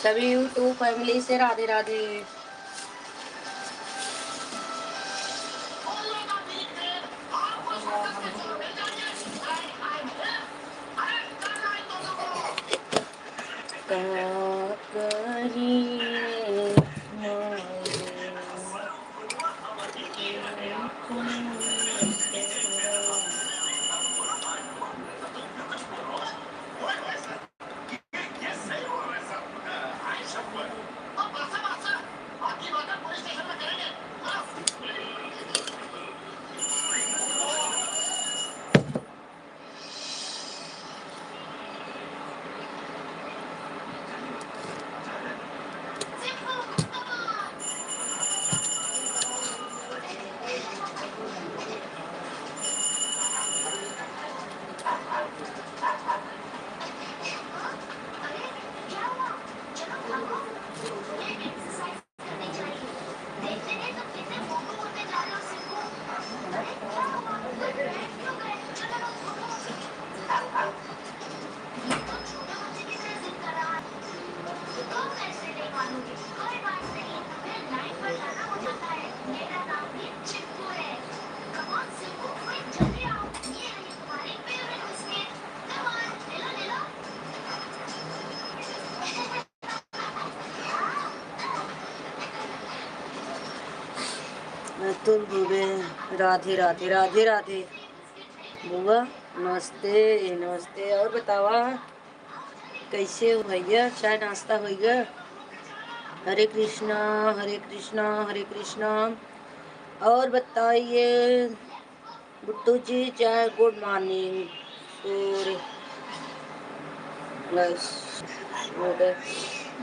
सभी YouTube family से राधे राधे। तुम बुबे राधे राधे राधे राधे। बुआ नमस्ते नमस्ते। और बतावा कैसे हो भैया? चाय नाश्ता हो गया? हरे कृष्णा हरे कृष्णा हरे कृष्णा। और बताइए बुट्टू जी, चाय good morning.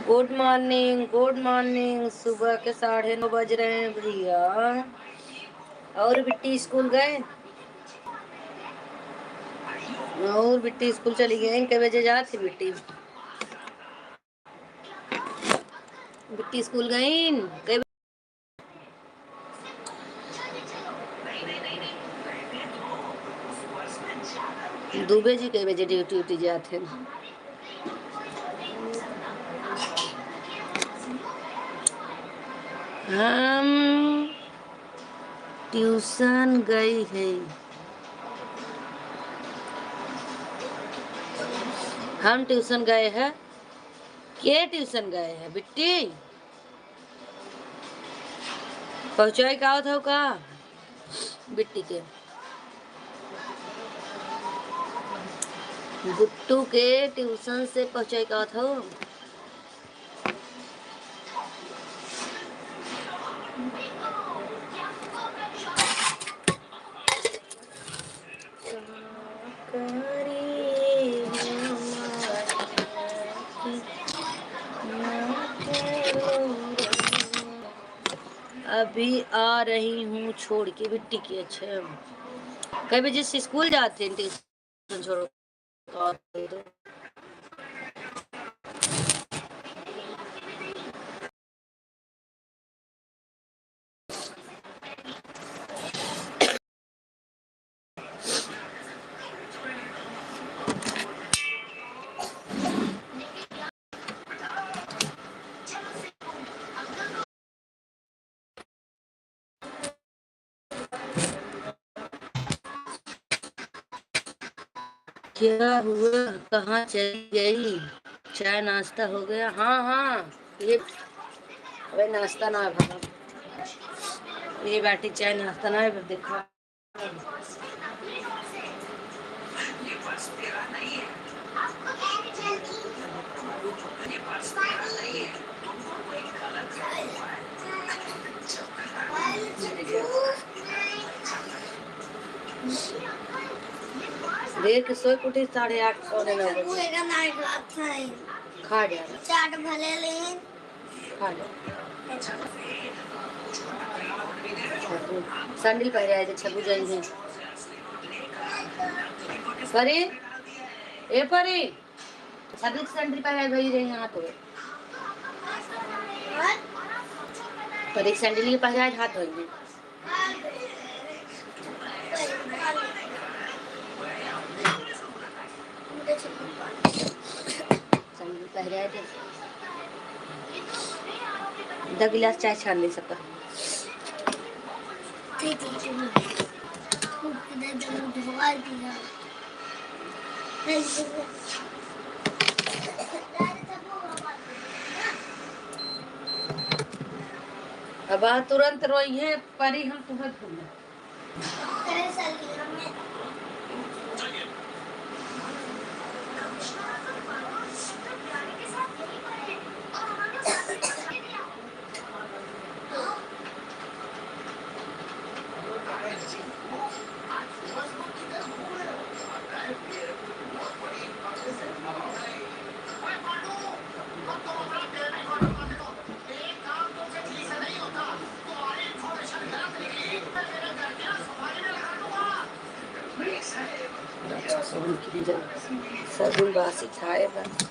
Good morning good morning. सुबह के 9:30 बज रहे हैं भैया। और बिट्टी स्कूल गए? और बिट्टी स्कूल चली गई? कितने बजे जाती बिट्टी? बिट्टी स्कूल गई? दुबे जी कई बजे ड्यूटी जाते हैं? हम ट्यूशन गई है। हम ट्यूशन गए हैं। के ट्यूशन गए हैं बिट्टी? पहुँचाई का था का बिट्टी के? गुट्टू के ट्यूशन से पहुँचाई का था? अभी आ रही हूँ छोड़ के बिट्टी की। अच्छा कई बजे से स्कूल जाते हैं ट्यूशन छोड़? क्या हुआ? कहाँ चली गई? चाय नाश्ता हो गया? हाँ हाँ ये अबे नाश्ता ना है भाई। ये बाटी चाय नाश्ता ना है। देखो देर के सोई उठी 8:30 पौने 9 बजे। खा जा चाट भले ले खा जा। सैंडल पहरे आए थे छबू जाएंगे परी। ए परी छबू सैंडल पहरे भाई रहे यहाँ तो परी सैंडल ही पहरे आज हाथ धोएंगे। सैंडल पहरे आए थे। आधा गिलास चाय छान ले सकता। अब तुरंत रोई है परी हम तुम्हें भूल सगुन बासी खाए बस।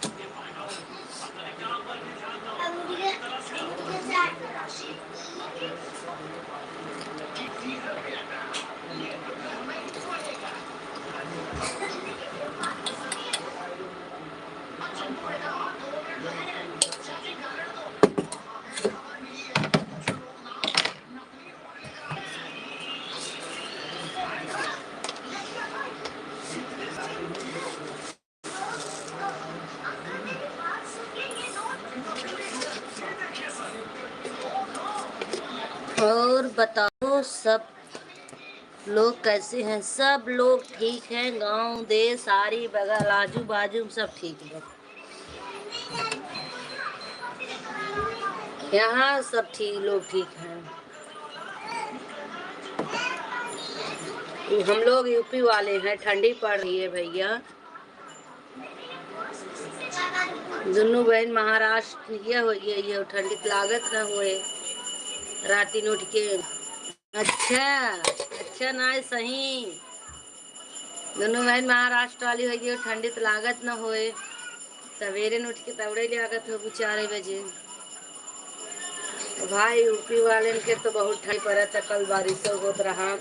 और बताओ सब लोग कैसे हैं? सब लोग ठीक हैं, गांव देश सारी बगल आजू बाजू सब ठीक है। यहाँ सब लोग ठीक हैं। हम लोग यूपी वाले हैं, ठंडी पड़ रही है भैया। दोनों बहन महाराष्ट्र ये ठंडी लागत न हुए राती उठ के। अच्छा ना सही। दोनों बहन महाराष्ट्र वाली हुई ठंडी तो लागत न होए। सवेरे उठ के तवड़े लागत हो 4 बजे। भाई यूपी वाले के तो बहुत ठंड पड़ा था, कल बारिश होत रहा,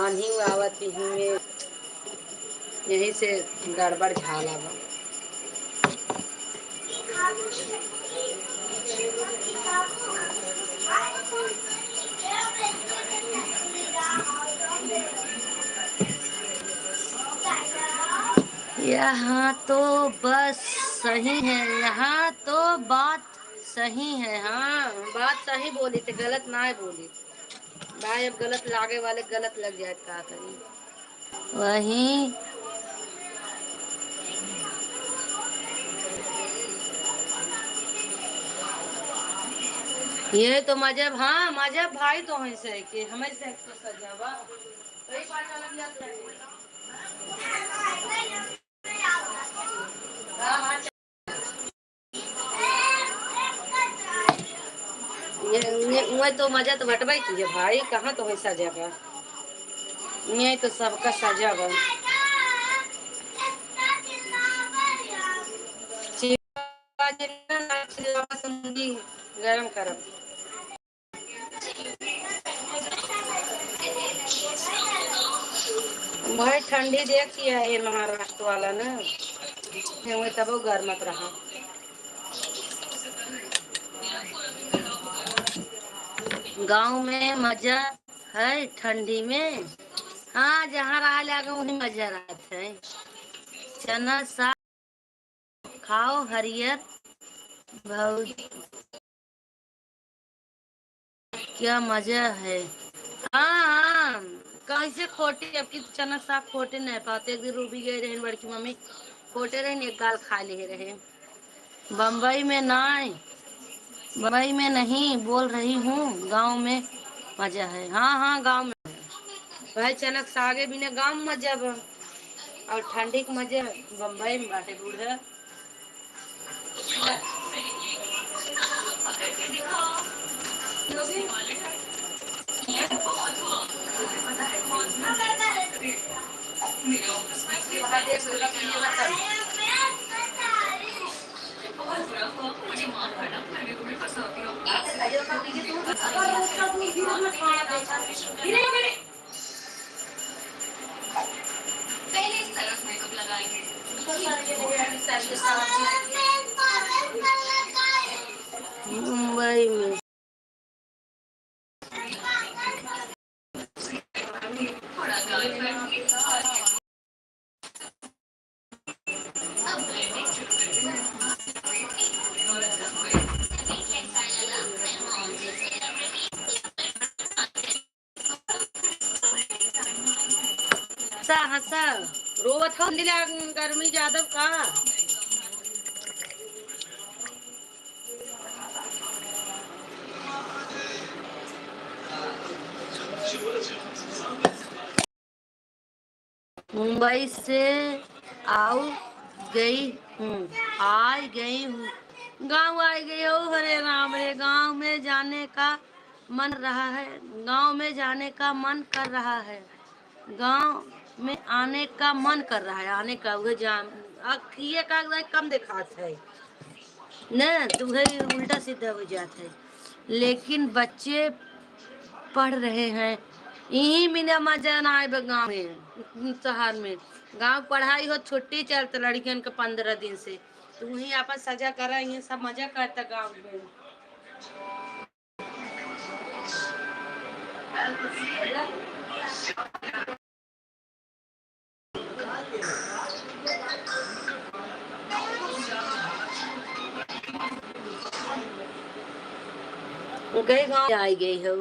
आंधी आवत में, यही से गड़बड़ झाला बा। यहाँ तो बस सही है, यहाँ तो बात सही है। हाँ बात सही बोली थे, गलत ना बोली भाई। अब गलत लागे वाले गलत लग जाए क्या करी। वही ये तो मजहब। हाँ मजहब भाई तो ऐसे कि हमें से तो सजावा कई बार अलग जाता है। ये तो मजा तो बटवाई थी भाई, कहाँ तो है सजावा, ये तो सबका सजावा। गरम करब भाई, ठंडी देखी है ये महाराष्ट्र वाला ना, तब गर्मत रहा। गांव में मजा है ठंडी में। हाँ जहाँ रहा लगा वही मजा रहता है। चना साग खाओ हरियर बहुत, क्या मजा है। हाँ कैसे खोटे, अब की चना साग खोटे नहीं पाते। एक दिन रूबी गए रहे बड़की मम्मी, खोटे रहे एक गाल खा ले रहे। बम्बई में नहीं, बम्बई में नहीं बोल रही हूँ, गांव में मजा है। हाँ गांव में भाई चनक सागे बिना गांव में मजा बा, और ठंडी के मजा बम्बई में बाटे बूढ़ा। हंसा रोवत हो दिला गर्मी ज्यादा का। मुंबई से आओ गई हूँ, आ गई हूँ, गाँव आ गई हो। हरे राम रे, गाँव में जाने का मन रहा है, गाँव में जाने का मन कर रहा है, गाँव में आने का मन कर रहा है। आने का वो जान ये का कम दिखात है न, तुम्हें उल्टा सीधा हो जाता है। लेकिन बच्चे पढ़ रहे हैं, यही बिना मजा ना आए गाँव में शहर में। गाँव पढ़ाई हो छुट्टी चलता लड़कियन के 15 दिन से, तो वही आपस सजा करा, ये सब मजा करता गाँव में। कई गाँव आई गई हो,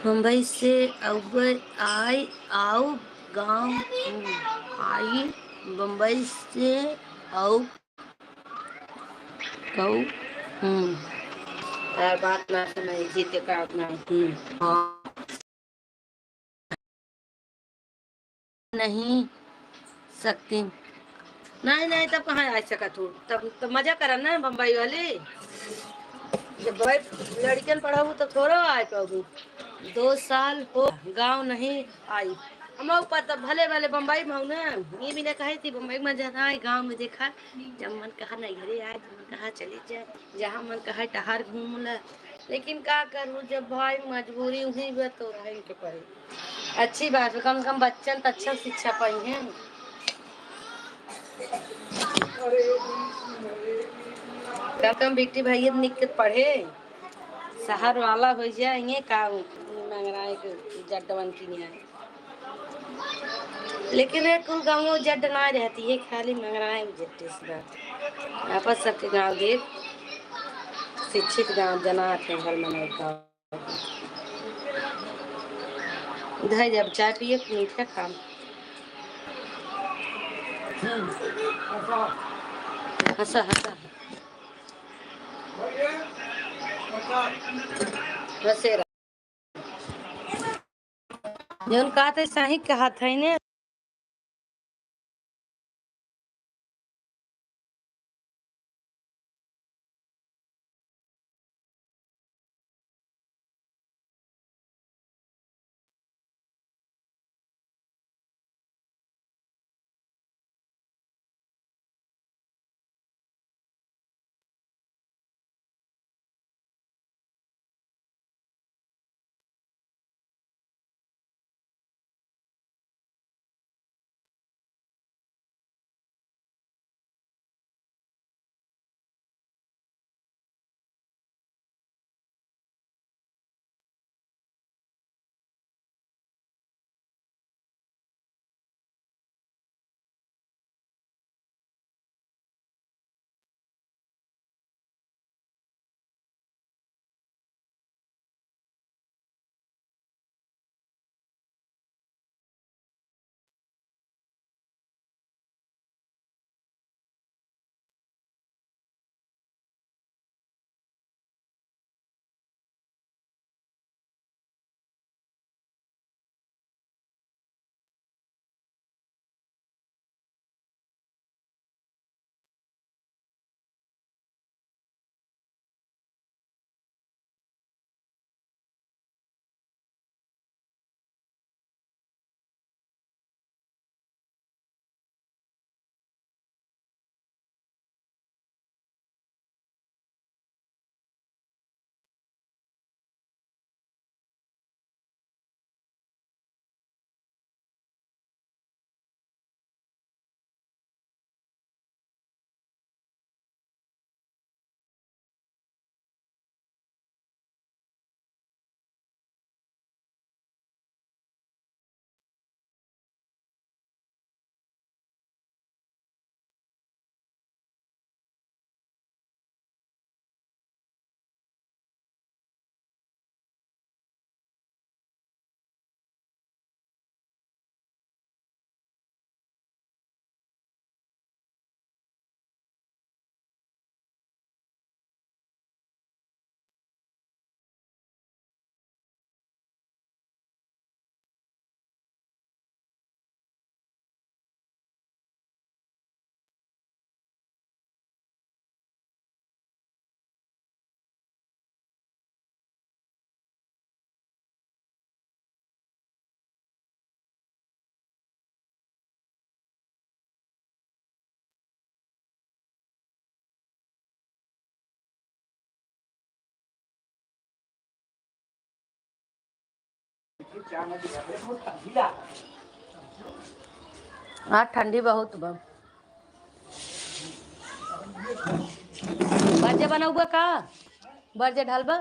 मुंबई से अव्वल आई आओ गाँव आई, मुंबई से आओ कहू तार बात ना सुनाई जीते का अपना हाँ नहीं सकती। नहीं नहीं, तब कहाँ आ सकत हूँ, तब तो मजा करा ना बम्बई वाले। जब भाई लड़कियन पढ़ाऊ तो थोड़ा आए पाऊ। 2 साल हो गांव नहीं आई, हम पता भले भले बम्बई में हूँ ना। ये भी ना कही थी बम्बई में जाना है, गांव में देखा जब मन कहा नहीं घरे आए, जब मन कहा चले जाए, जहाँ मन कहा टहर घूम ला। लेकिन का करूँ, जब भाई मजबूरी हुई वह तो रहे के पड़े। अच्छी बात है, कम से कम बच्चन तो अच्छा शिक्षा पाई है। कम कम बेटी भाई निकट पढ़े, शहर वाला हो जाएंगे का मंगराए के जड्डवन की नहीं। लेकिन एक गाँव जड्ड ना रहती है, खाली मंगराए जट्टे से आपस सबके गाँव देख शिक्षित गाँव जना थे घर में उधर जब चाय पिए मीठा काम हंसा हंसा बसेरा जौन कहा था सही कहा था ने। हाँ ठंडी बहुत बा। बर्जे बनाऊबा का? बर्जे ढालबा?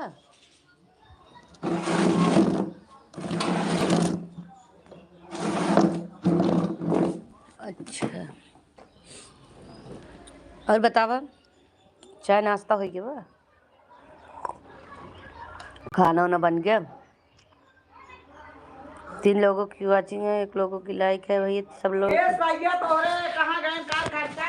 अच्छा और बतावा, चाय नाश्ता हो गया बा? खाना वाना बन गया? 3 लोगों की वॉचिंग है, 1 लोगों की लाइक है, वही सब लोग। कहाँ गए कार करता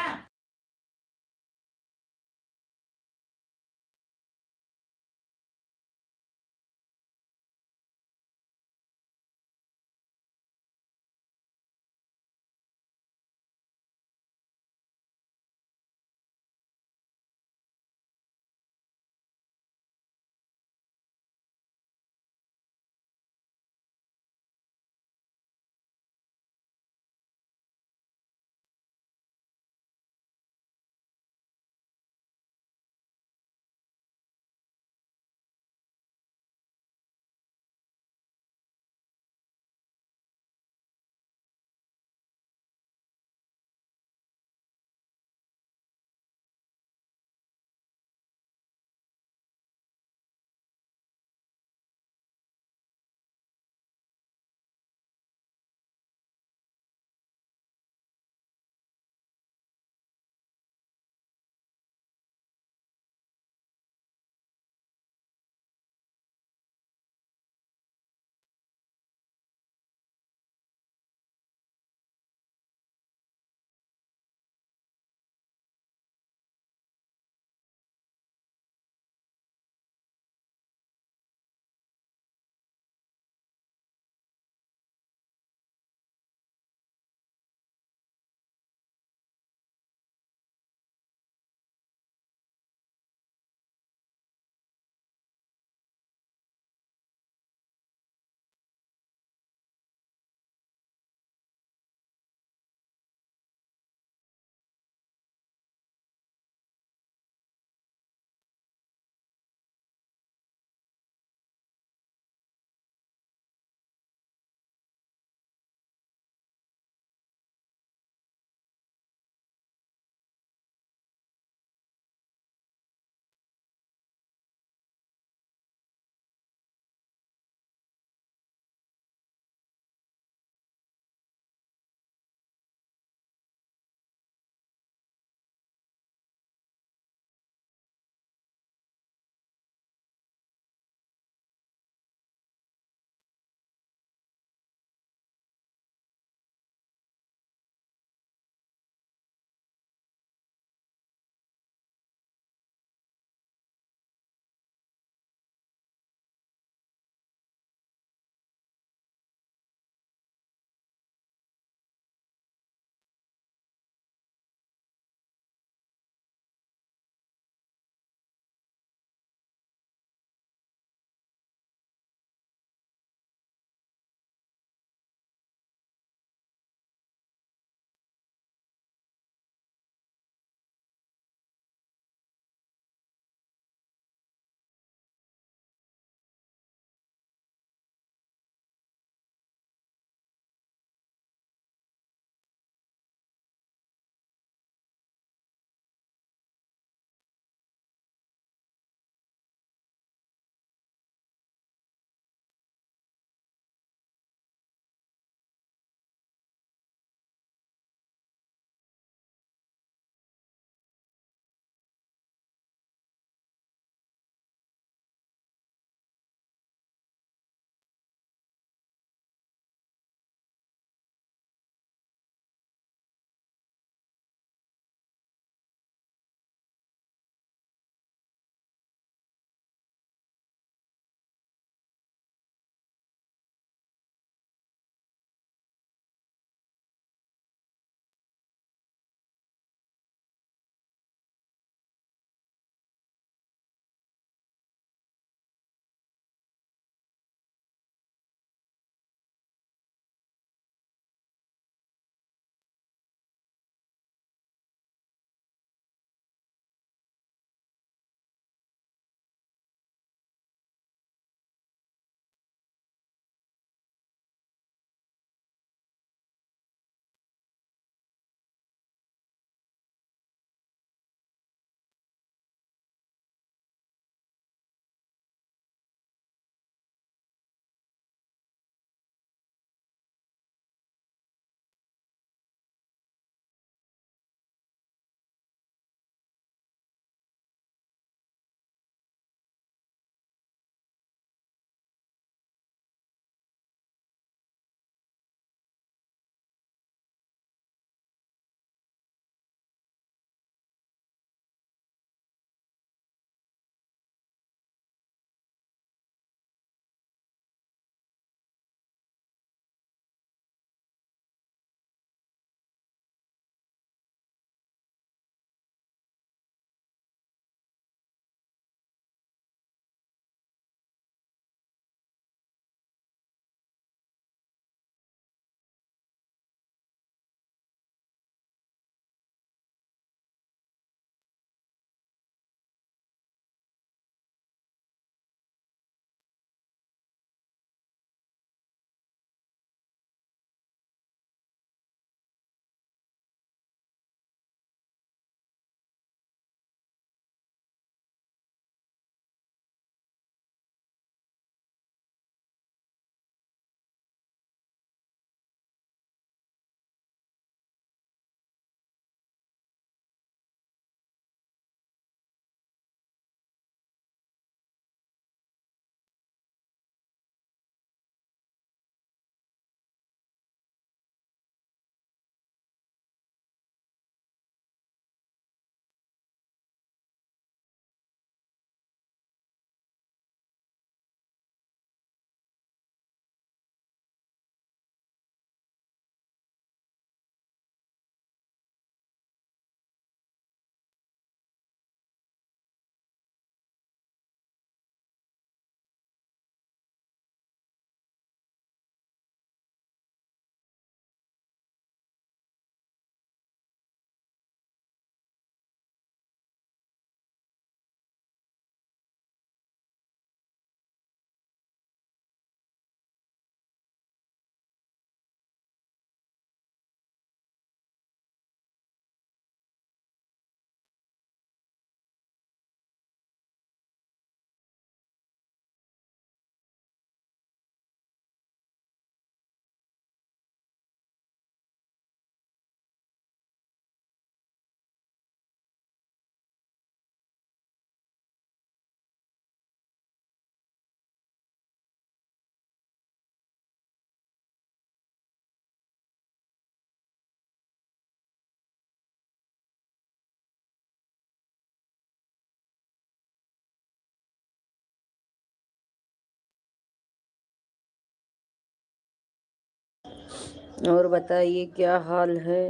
और बताइए क्या हाल है।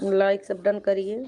लाइक सब डन करिए।